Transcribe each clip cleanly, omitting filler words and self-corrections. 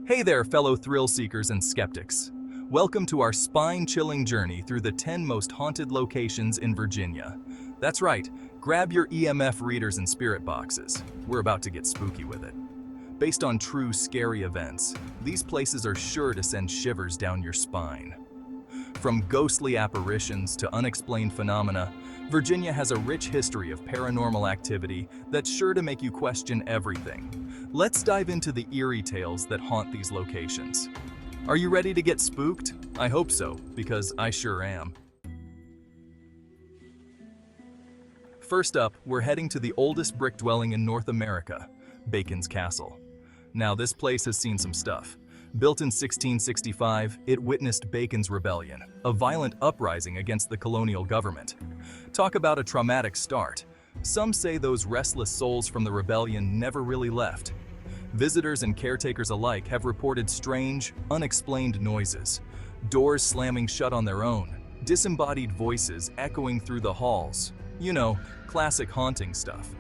Hey there, fellow thrill seekers and skeptics. Welcome to our spine-chilling journey through the 10 most haunted locations in Virginia. That's right, grab your EMF readers and spirit boxes. We're about to get spooky with it. Based on true scary events, these places are sure to send shivers down your spine. From ghostly apparitions to unexplained phenomena, Virginia has a rich history of paranormal activity that's sure to make you question everything. Let's dive into the eerie tales that haunt these locations. Are you ready to get spooked? I hope so, because I sure am. First up, we're heading to the oldest brick dwelling in North America, Bacon's Castle. Now, this place has seen some stuff. Built in 1665, it witnessed Bacon's Rebellion, a violent uprising against the colonial government. Talk about a traumatic start. Some say those restless souls from the rebellion never really left. Visitors and caretakers alike have reported strange, unexplained noises. Doors slamming shut on their own, disembodied voices echoing through the halls. You know, classic haunting stuff.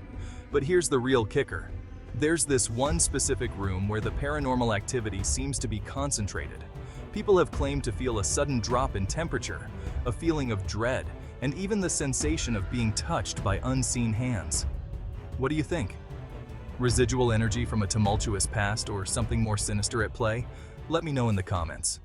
But here's the real kicker. There's this one specific room where the paranormal activity seems to be concentrated. People have claimed to feel a sudden drop in temperature, a feeling of dread, and even the sensation of being touched by unseen hands. What do you think? Residual energy from a tumultuous past or something more sinister at play? Let me know in the comments.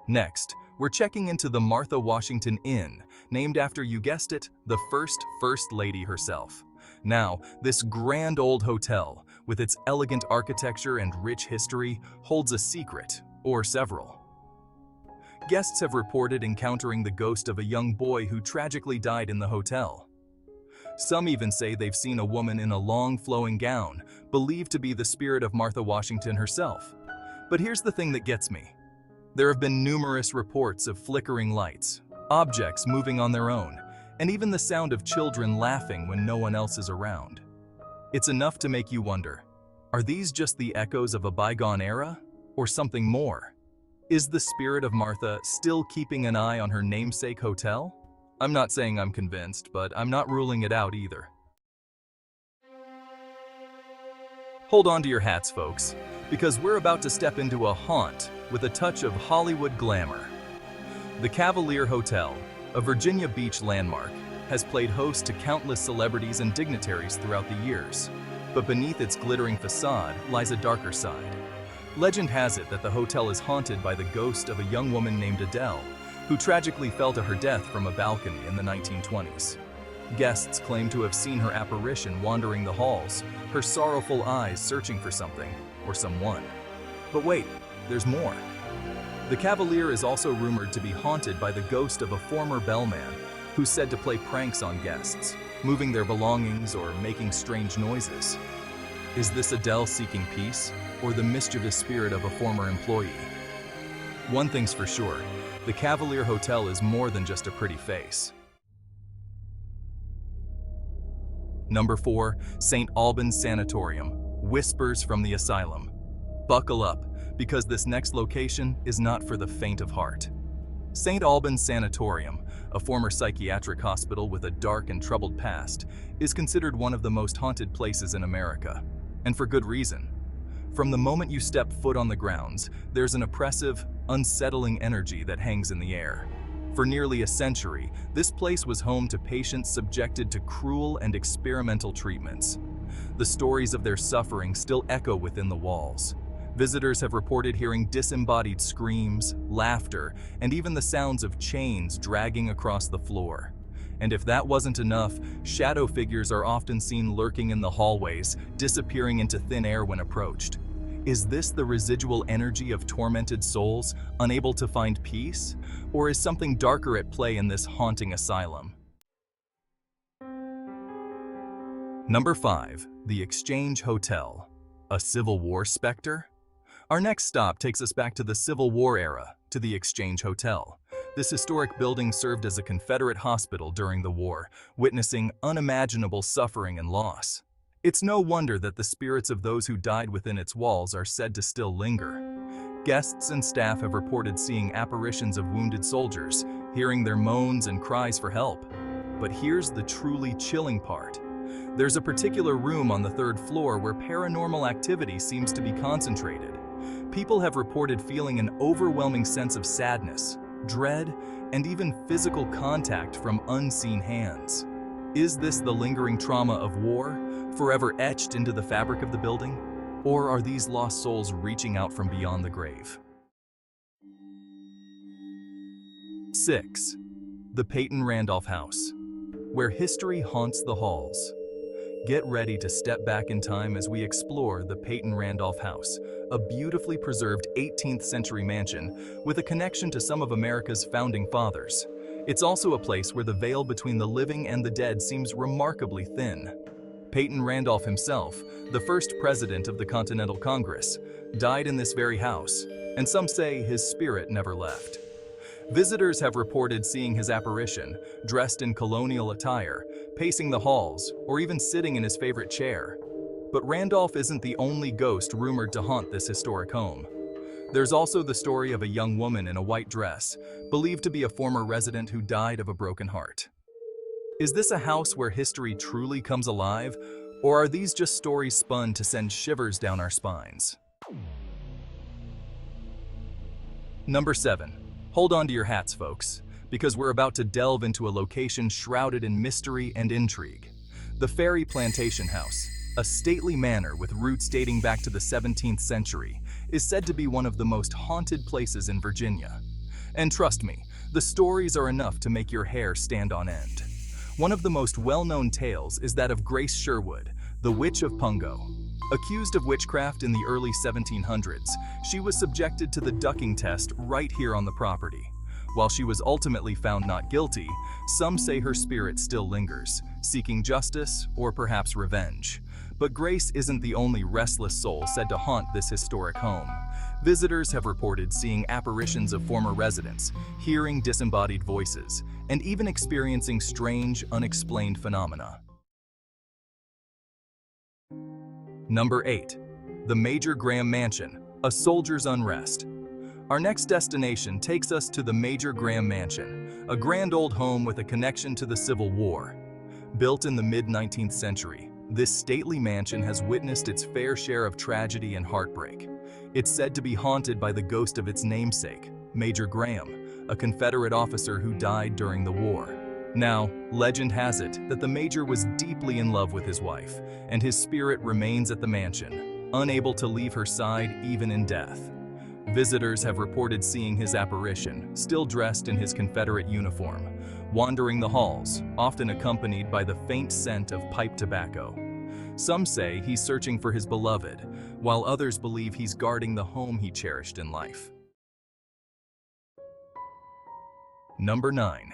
Next, we're checking into the Martha Washington Inn, named after, you guessed it, the First Lady herself. Now, this grand old hotel, with its elegant architecture and rich history, holds a secret, or several. Guests have reported encountering the ghost of a young boy who tragically died in the hotel. Some even say they've seen a woman in a long flowing gown, believed to be the spirit of Martha Washington herself. But here's the thing that gets me. There have been numerous reports of flickering lights, objects moving on their own, and even the sound of children laughing when no one else is around. It's enough to make you wonder, are these just the echoes of a bygone era, or something more? Is the spirit of Martha still keeping an eye on her namesake hotel? I'm not saying I'm convinced, but I'm not ruling it out either. Hold on to your hats, folks, because we're about to step into a haunt with a touch of Hollywood glamour. The Cavalier Hotel, a Virginia Beach landmark, has played host to countless celebrities and dignitaries throughout the years. But beneath its glittering facade lies a darker side. Legend has it that the hotel is haunted by the ghost of a young woman named Adele, who tragically fell to her death from a balcony in the 1920s. Guests claim to have seen her apparition wandering the halls, her sorrowful eyes searching for something or someone. But wait, there's more. The Cavalier is also rumored to be haunted by the ghost of a former bellman who's said to play pranks on guests, moving their belongings or making strange noises. Is this Adele seeking peace, or the mischievous spirit of a former employee? One thing's for sure, the Cavalier Hotel is more than just a pretty face. Number 4, St. Albans Sanatorium, Whispers from the Asylum. Buckle up, because this next location is not for the faint of heart. St. Albans Sanatorium, a former psychiatric hospital with a dark and troubled past, is considered one of the most haunted places in America. And for good reason. From the moment you step foot on the grounds, there's an oppressive, unsettling energy that hangs in the air. For nearly a century, this place was home to patients subjected to cruel and experimental treatments. The stories of their suffering still echo within the walls. Visitors have reported hearing disembodied screams, laughter, and even the sounds of chains dragging across the floor. And if that wasn't enough, shadow figures are often seen lurking in the hallways, disappearing into thin air when approached. Is this the residual energy of tormented souls, unable to find peace? Or is something darker at play in this haunting asylum? Number 5, the Exchange Hotel, a Civil War specter? Our next stop takes us back to the Civil War era, to the Exchange Hotel. This historic building served as a Confederate hospital during the war, witnessing unimaginable suffering and loss. It's no wonder that the spirits of those who died within its walls are said to still linger. Guests and staff have reported seeing apparitions of wounded soldiers, hearing their moans and cries for help. But here's the truly chilling part. There's a particular room on the third floor where paranormal activity seems to be concentrated. People have reported feeling an overwhelming sense of sadness, dread, and even physical contact from unseen hands. Is this the lingering trauma of war, forever etched into the fabric of the building? Or are these lost souls reaching out from beyond the grave? 6. The Peyton Randolph House, where history haunts the halls. Get ready to step back in time as we explore the Peyton Randolph House, a beautifully preserved 18th century mansion with a connection to some of America's founding fathers. It's also a place where the veil between the living and the dead seems remarkably thin. Peyton Randolph himself, the first president of the Continental Congress, died in this very house, and some say his spirit never left. Visitors have reported seeing his apparition, dressed in colonial attire, pacing the halls, or even sitting in his favorite chair. But Randolph isn't the only ghost rumored to haunt this historic home. There's also the story of a young woman in a white dress, believed to be a former resident who died of a broken heart. Is this a house where history truly comes alive, or are these just stories spun to send shivers down our spines? Number 7. Hold on to your hats, folks, because we're about to delve into a location shrouded in mystery and intrigue. The Ferry Plantation House, a stately manor with roots dating back to the 17th century, is said to be one of the most haunted places in Virginia. And trust me, the stories are enough to make your hair stand on end. One of the most well-known tales is that of Grace Sherwood, the Witch of Pungo. Accused of witchcraft in the early 1700s, she was subjected to the ducking test right here on the property. While she was ultimately found not guilty, some say her spirit still lingers, seeking justice or perhaps revenge. But Grace isn't the only restless soul said to haunt this historic home. Visitors have reported seeing apparitions of former residents, hearing disembodied voices, and even experiencing strange, unexplained phenomena. Number 8. The Major Graham Mansion, a soldier's unrest. Our next destination takes us to the Major Graham Mansion, a grand old home with a connection to the Civil War. Built in the mid-19th century, this stately mansion has witnessed its fair share of tragedy and heartbreak. It's said to be haunted by the ghost of its namesake, Major Graham, a Confederate officer who died during the war. Now, legend has it that the Major was deeply in love with his wife, and his spirit remains at the mansion, unable to leave her side even in death. Visitors have reported seeing his apparition, still dressed in his Confederate uniform, wandering the halls, often accompanied by the faint scent of pipe tobacco. Some say he's searching for his beloved, while others believe he's guarding the home he cherished in life. Number 9.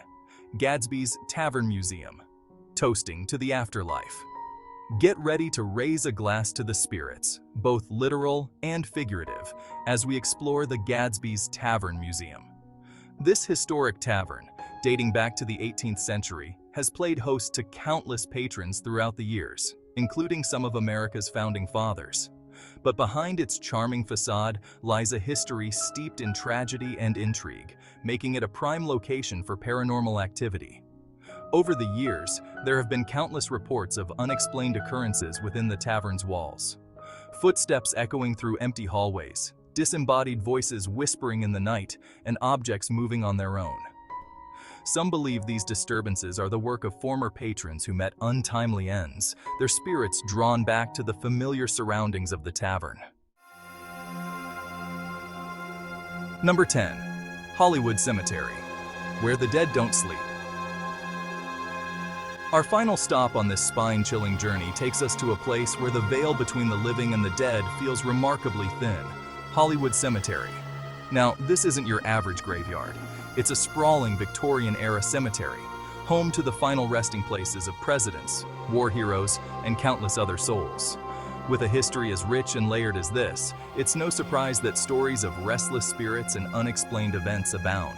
Gadsby's Tavern Museum, toasting to the afterlife. Get ready to raise a glass to the spirits, both literal and figurative, as we explore the Gadsby's Tavern Museum. This historic tavern, dating back to the 18th century, has played host to countless patrons throughout the years, including some of America's founding fathers. But behind its charming facade lies a history steeped in tragedy and intrigue, making it a prime location for paranormal activity. Over the years, there have been countless reports of unexplained occurrences within the tavern's walls. Footsteps echoing through empty hallways, disembodied voices whispering in the night, and objects moving on their own. Some believe these disturbances are the work of former patrons who met untimely ends, their spirits drawn back to the familiar surroundings of the tavern. Number 10. Hollywood Cemetery, where the dead don't sleep. Our final stop on this spine-chilling journey takes us to a place where the veil between the living and the dead feels remarkably thin, Hollywood Cemetery. Now, this isn't your average graveyard. It's a sprawling Victorian-era cemetery, home to the final resting places of presidents, war heroes, and countless other souls. With a history as rich and layered as this, it's no surprise that stories of restless spirits and unexplained events abound.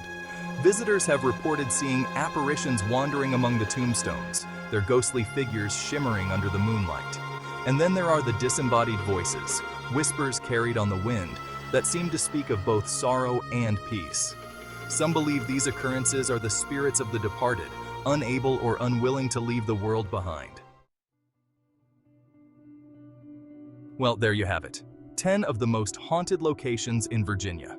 Visitors have reported seeing apparitions wandering among the tombstones, their ghostly figures shimmering under the moonlight. And then there are the disembodied voices, whispers carried on the wind, that seem to speak of both sorrow and peace. Some believe these occurrences are the spirits of the departed, unable or unwilling to leave the world behind. Well, there you have it. 10 of the most haunted locations in Virginia.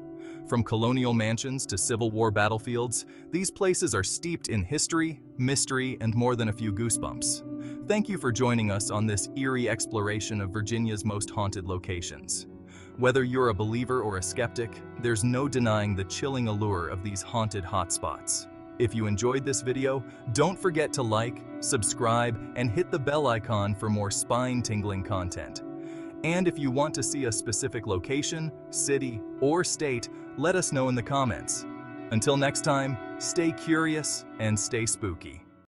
From colonial mansions to Civil War battlefields, these places are steeped in history, mystery, and more than a few goosebumps. Thank you for joining us on this eerie exploration of Virginia's most haunted locations. Whether you're a believer or a skeptic, there's no denying the chilling allure of these haunted hotspots. If you enjoyed this video, don't forget to like, subscribe, and hit the bell icon for more spine-tingling content. And if you want to see a specific location, city, or state, let us know in the comments. Until next time, stay curious and stay spooky.